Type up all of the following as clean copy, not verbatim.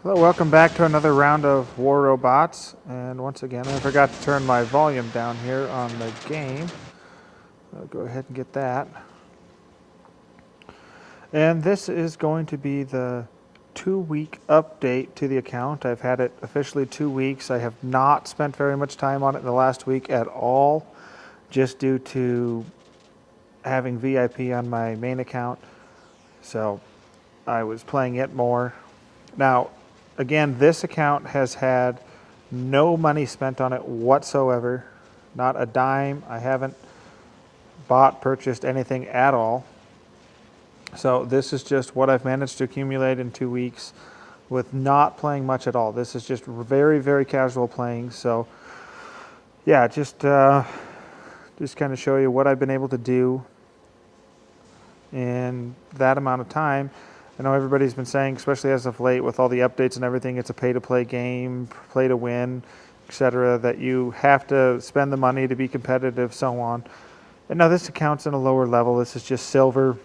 Hello, welcome back to another round of War Robots. And once again, I forgot to turn my volume down here on the game. I'll go ahead and get that. And this is going to be the 2-week update to the account. I've had it officially 2 weeks. I have not spent very much time on it in the last week at all, just due to having VIP on my main account. So I was playing it more. Now, again, this account has had no money spent on it whatsoever. Not a dime. I haven't purchased anything at all. So this is just what I've managed to accumulate in 2 weeks with not playing much at all. This is just very, very casual playing. So yeah, just kind of show you what I've been able to do in that amount of time. I know everybody's been saying, especially as of late, with all the updates and everything, it's a pay-to-play game, play to win, etc., that you have to spend the money to be competitive, so on. And now this account's in a lower level. This is just silver.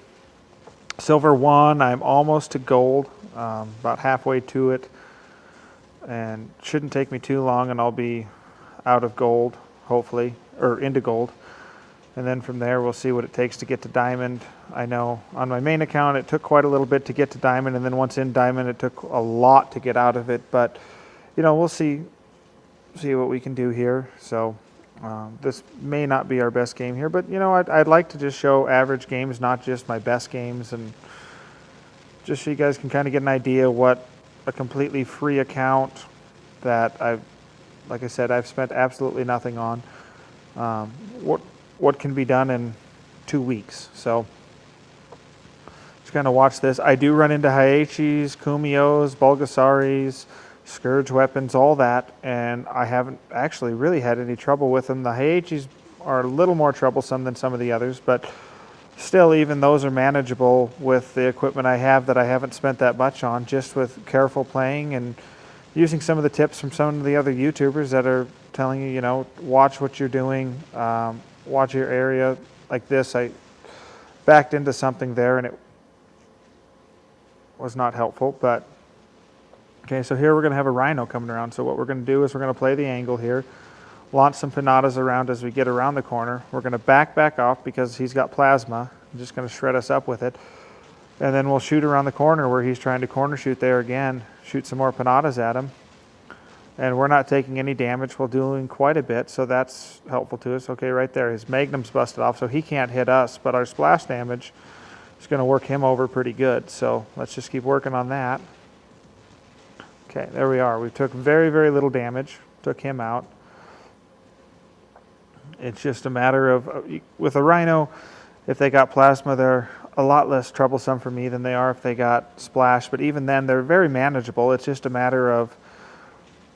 Silver 1, I'm almost to gold, about halfway to it. And shouldn't take me too long, and I'll be out of gold, hopefully, or into gold. And then from there, we'll see what it takes to get to diamond. I know on my main account, it took quite a little bit to get to diamond. And then once in diamond, it took a lot to get out of it. But, we'll see what we can do here. So this may not be our best game here. But, I'd like to just show average games, not just my best games. And just so you guys can kind of get an idea what a completely free account that like I said, I've spent absolutely nothing on. What can be done in 2 weeks. So just kind of watch this. I do run into Haichis, Kumios, Bulgasaris, Scourge weapons, all that, and I haven't actually really had any trouble with them. The Haichis are a little more troublesome than some of the others, but still, even those are manageable with the equipment I have that I haven't spent that much on, just with careful playing and using some of the tips from some of the other YouTubers that are telling you, watch what you're doing, watch your area. Like this, I backed into something there and it was not helpful, but okay, so here we're going to have a rhino coming around. So what we're going to do is we're going to play the angle here, launch some pinatas around as we get around the corner. We're going to back off because he's got plasma. I'm just going to shred us up with it. And then we'll shoot around the corner where he's trying to corner shoot there again, shoot some more pinatas at him. And we're not taking any damage while doing quite a bit, so that's helpful to us. Okay, right there, his magnum's busted off, so he can't hit us, but our splash damage is going to work him over pretty good. So let's just keep working on that. Okay, there we are. We took very, very little damage, took him out. It's just a matter of, with a rhino, if they got plasma, they're a lot less troublesome for me than they are if they got splash, but even then, they're very manageable. It's just a matter of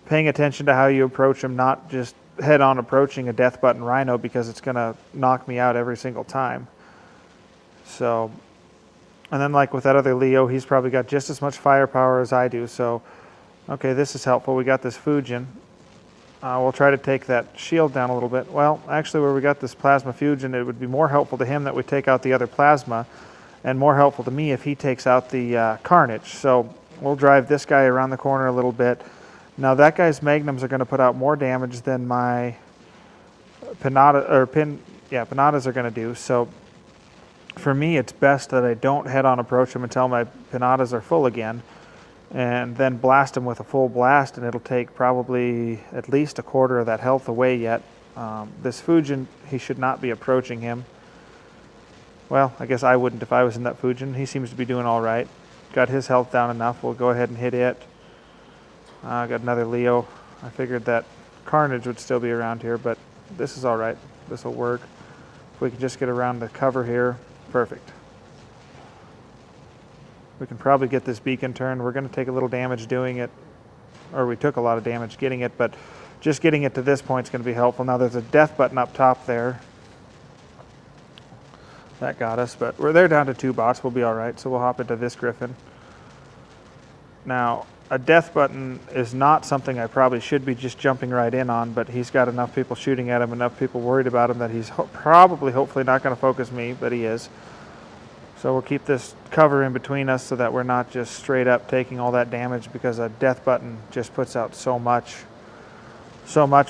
paying attention to how you approach them, not just head-on approaching a death button rhino because it's going to knock me out every single time. So, and then like with that other Leo, he's probably got just as much firepower as I do. So, okay, this is helpful. We got this Fujin. We'll try to take that shield down a little bit. Well, actually, where we got this plasma Fujin, it would be more helpful to him that we take out the other plasma, and more helpful to me if he takes out the Carnage. So we'll drive this guy around the corner a little bit. Now that guy's magnums are going to put out more damage than my pinatas are going to do. So for me, it's best that I don't head-on approach him until my pinatas are full again, and then blast him with a full blast, and it'll take probably at least a quarter of that health away yet. This Fujin, he should not be approaching him. Well, I guess I wouldn't if I was in that Fujin. He seems to be doing all right. Got his health down enough. We'll go ahead and hit it. I got another Leo. I figured that Carnage would still be around here, but this is all right. This will work. If we can just get around the cover here, perfect. We can probably get this beacon turned. We're going to take a little damage doing it, or we took a lot of damage getting it, but just getting it to this point is going to be helpful. Now there's a death button up top there. That got us, but they're down to 2 bots. We'll be all right, so we'll hop into this Griffin. Now, a death button is not something I probably should be just jumping right in on, but he's got enough people shooting at him, enough people worried about him that he's hopefully not going to focus me, but he is. So we'll keep this cover in between us so that we're not just straight up taking all that damage, because a death button just puts out so much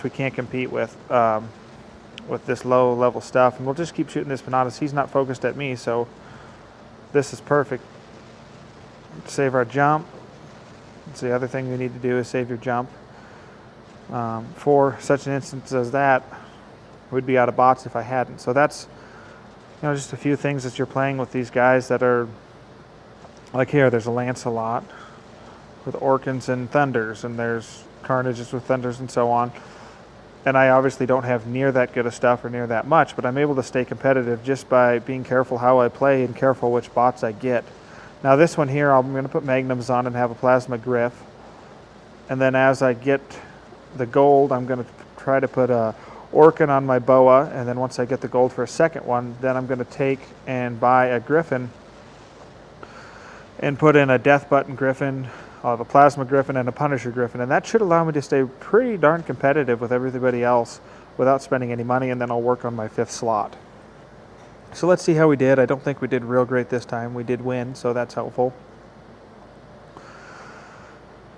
we can't compete with this low level stuff. And we'll just keep shooting this Panatas. He's not focused at me, so this is perfect. Save our jump. That's the other thing we need to do, is save your jump. For such an instance as that, we'd be out of bots if I hadn't. So that's, just a few things that you're playing with these guys that are, like here, there's a Lancelot with Orkans and Thunders, and there's Carnages with Thunders and so on. And I obviously don't have near that good of stuff or near that much, but I'm able to stay competitive just by being careful how I play and careful which bots I get. Now this one here, I'm going to put Magnums on and have a Plasma Griff. And then as I get the gold, I'm going to try to put a Orkan on my Boa, and then once I get the gold for a second one, then I'm going to take and buy a Griffin and put in a Death Button Griffin. I'll have a Plasma Griffin and a Punisher Griffin, and that should allow me to stay pretty darn competitive with everybody else without spending any money, and then I'll work on my 5th slot. So let's see how we did. I don't think we did real great this time. We did win, so that's helpful.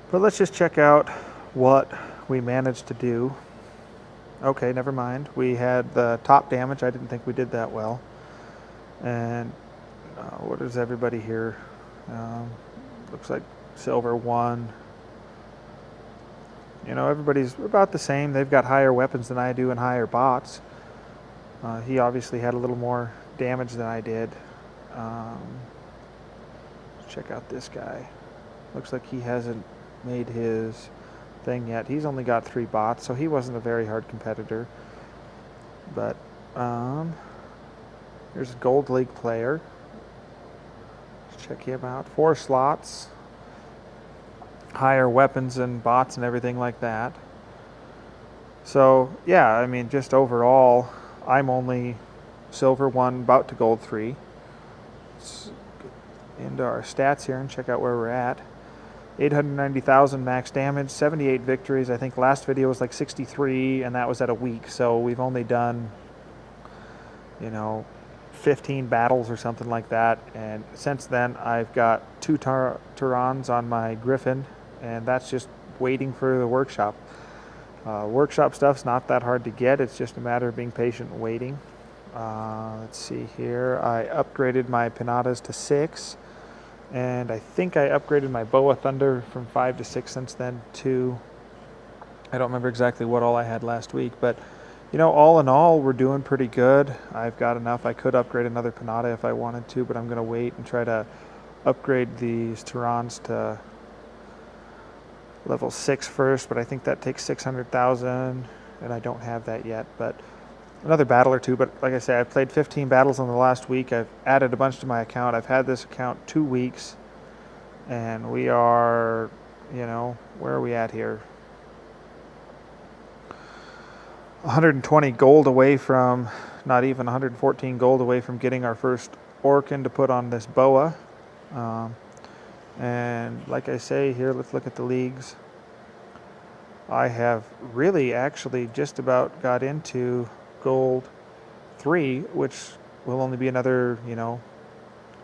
But let's just check out what we managed to do. Okay, never mind. We had the top damage. I didn't think we did that well. And what is everybody here? Looks like silver 1. Everybody's about the same. They've got higher weapons than I do and higher bots. He obviously had a little more damage than I did. Let's check out this guy. Looks like he hasn't made his thing yet. He's only got 3 bots, so he wasn't a very hard competitor. But here's a Gold League player. Let's check him out. 4 slots, higher weapons and bots and everything like that. So yeah, I mean, just overall, I'm only silver 1, about to gold 3. Let's get into our stats here and check out where we're at. 890,000 max damage, 78 victories. I think last video was like 63, and that was at a week. So we've only done, 15 battles or something like that. And since then, I've got 2 Turans on my Griffin, and that's just waiting for the workshop. Workshop stuff's not that hard to get. It's just a matter of being patient and waiting. Let's see here. I upgraded my Panatas to 6. And I think I upgraded my Boa Thunder from 5 to 6 since then too. I don't remember exactly what all I had last week, but all in all, we're doing pretty good. I've got enough. I could upgrade another Panada if I wanted to, but I'm going to wait and try to upgrade these Turans to level 6 first, but I think that takes 600,000, and I don't have that yet, but another battle or 2. But like I say, I've played 15 battles in the last week. I've added a bunch to my account. I've had this account 2 weeks, and we are, where are we at here? 120 gold away from, not even 114 gold away from getting our first Orkan to put on this Boa. And like I say here, let's look at the leagues. I have really actually just about got into gold 3, which will only be another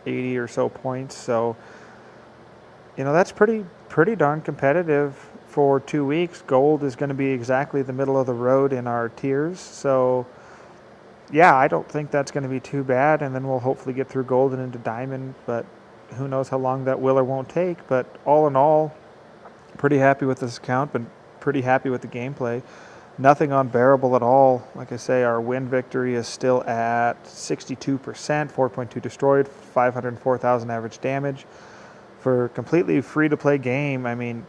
80 or so points. So that's pretty darn competitive for 2 weeks. Gold is going to be exactly the middle of the road in our tiers, so yeah, I don't think that's going to be too bad. And then we'll hopefully get through gold and into diamond, but who knows how long that will or won't take. But all in all, pretty happy with this account, but pretty happy with the gameplay. Nothing unbearable at all. Like I say, our win victory is still at 62%, 4.2 destroyed, 504,000 average damage. For a completely free-to-play game, I mean,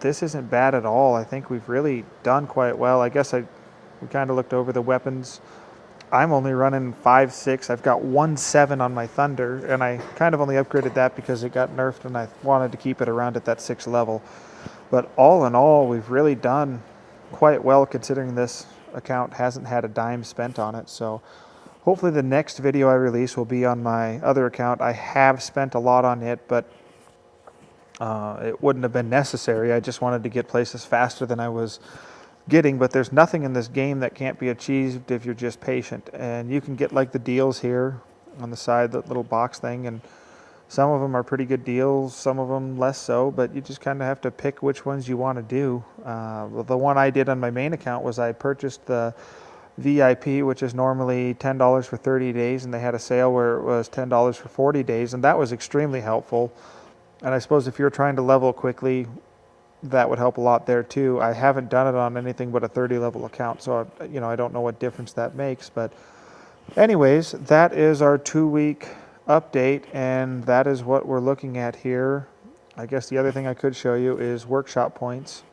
this isn't bad at all. I think we've really done quite well. I guess we kind of looked over the weapons. I'm only running 5.6. I've got 1.7 on my Thunder, and I kind of only upgraded that because it got nerfed, and I wanted to keep it around at that 6th level. But all in all, we've really done quite well considering this account hasn't had a dime spent on it. So hopefully the next video I release will be on my other account. I have spent a lot on it, but it wouldn't have been necessary. I just wanted to get places faster than I was getting, but there's nothing in this game that can't be achieved if you're just patient. And you can get like the deals here on the side, that little box thing, and some of them are pretty good deals, some of them less so, but you just kind of have to pick which ones you want to do. The one I did on my main account was I purchased the VIP, which is normally $10 for 30 days, and they had a sale where it was $10 for 40 days, and that was extremely helpful. And I suppose if you're trying to level quickly, that would help a lot there too. I haven't done it on anything but a 30 level account, so I don't know what difference that makes. But anyways, that is our 2-week update, and that is what we're looking at here. I guess the other thing I could show you is workshop points.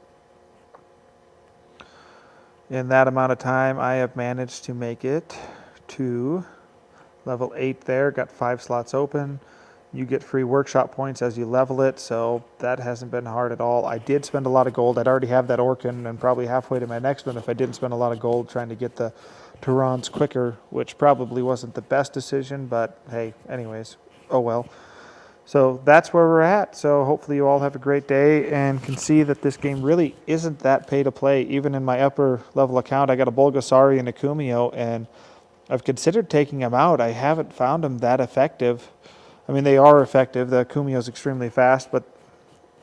In that amount of time, I have managed to make it to level 8 there, got 5 slots open. You get free workshop points as you level it, so that hasn't been hard at all. I did spend a lot of gold. I'd already have that Orkin and probably halfway to my next one if I didn't spend a lot of gold trying to get the Turons quicker, which probably wasn't the best decision, but hey, anyways, oh well. So that's where we're at. So hopefully you all have a great day and can see that this game really isn't that pay to play. Even in my upper level account, I got a Bulgasari and a Kumio, and I've considered taking them out. I haven't found them that effective. I mean, they are effective. The Kumio is extremely fast, but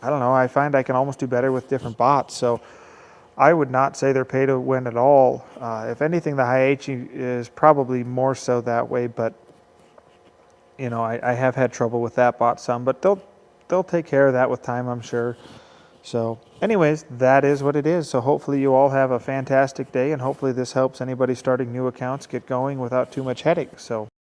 I don't know. I find I can almost do better with different bots. So I would not say they're pay to win at all. If anything, the Heihachi is probably more so that way, but I have had trouble with that bot some, but they'll take care of that with time, I'm sure. So anyways, that is what it is. So hopefully you all have a fantastic day, and hopefully this helps anybody starting new accounts get going without too much headache. So